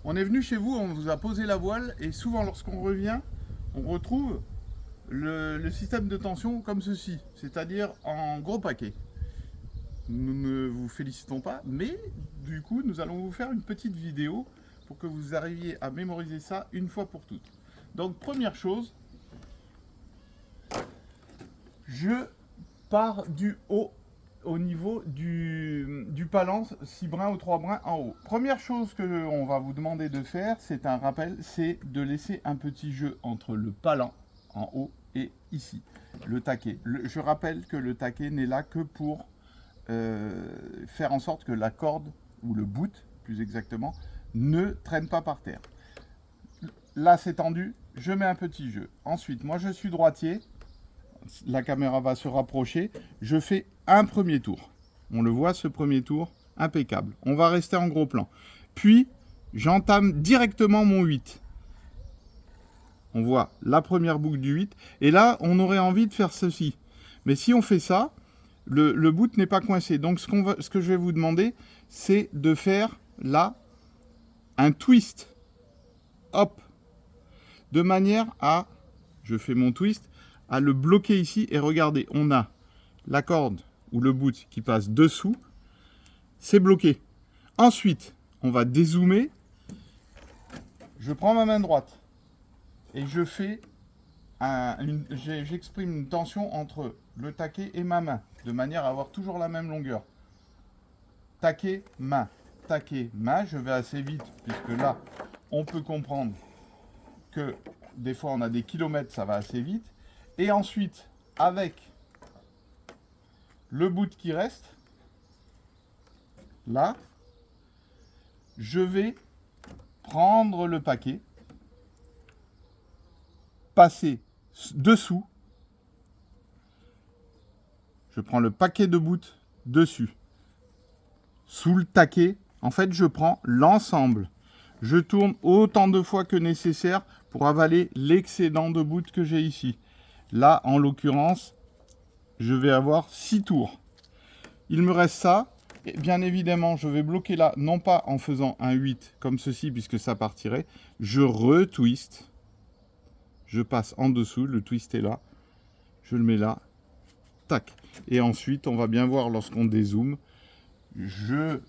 On est venu chez vous, on vous a posé la voile et souvent lorsqu'on revient, on retrouve le système de tension comme ceci, c'est-à-dire en gros paquet. Nous ne vous félicitons pas, mais du coup nous allons vous faire une petite vidéo pour que vous arriviez à mémoriser ça une fois pour toutes. Donc première chose, je pars du haut au niveau du palan 6 brins ou 3 brins en haut. Première chose que on va vous demander de faire, c'est un rappel, c'est de laisser un petit jeu entre le palan en haut et ici, le taquet. Je rappelle que le taquet n'est là que pour faire en sorte que la corde, ou le bout plus exactement, ne traîne pas par terre. Là c'est tendu, je mets un petit jeu. Ensuite, moi je suis droitier, la caméra va se rapprocher, je fais un premier tour. On le voit, ce premier tour, impeccable. On va rester en gros plan. Puis, j'entame directement mon 8. On voit la première boucle du 8. Et là, on aurait envie de faire ceci. Mais si on fait ça, le bout n'est pas coincé. Donc, ce que je vais vous demander, c'est de faire, là, un twist. Hop. De manière à, je fais mon twist, à le bloquer ici. Et regardez, on a la corde ou le bout qui passe dessous, c'est bloqué. Ensuite, on va dézoomer. Je prends ma main droite et je fais j'exprime une tension entre le taquet et ma main, de manière à avoir toujours la même longueur. Taquet, main, je vais assez vite, puisque là, on peut comprendre que des fois on a des kilomètres, ça va assez vite. Et ensuite, avec le bout qui reste, là, je vais prendre le paquet, passer dessous, je prends le paquet de bout dessus, sous le taquet, en fait je prends l'ensemble. Je tourne autant de fois que nécessaire pour avaler l'excédent de bout que j'ai ici. Là, en l'occurrence, je vais avoir 6 tours. Il me reste ça. Et bien évidemment, je vais bloquer là, non pas en faisant un 8 comme ceci, puisque ça partirait. Je retwist. Je passe en dessous, le twist est là. Je le mets là. Tac. Et ensuite, on va bien voir lorsqu'on dézoome. Je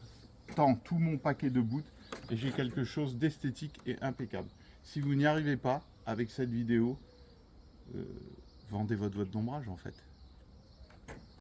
tends tout mon paquet de bouts et j'ai quelque chose d'esthétique et impeccable. Si vous n'y arrivez pas avec cette vidéo, vendez votre vote d'ombrage en fait.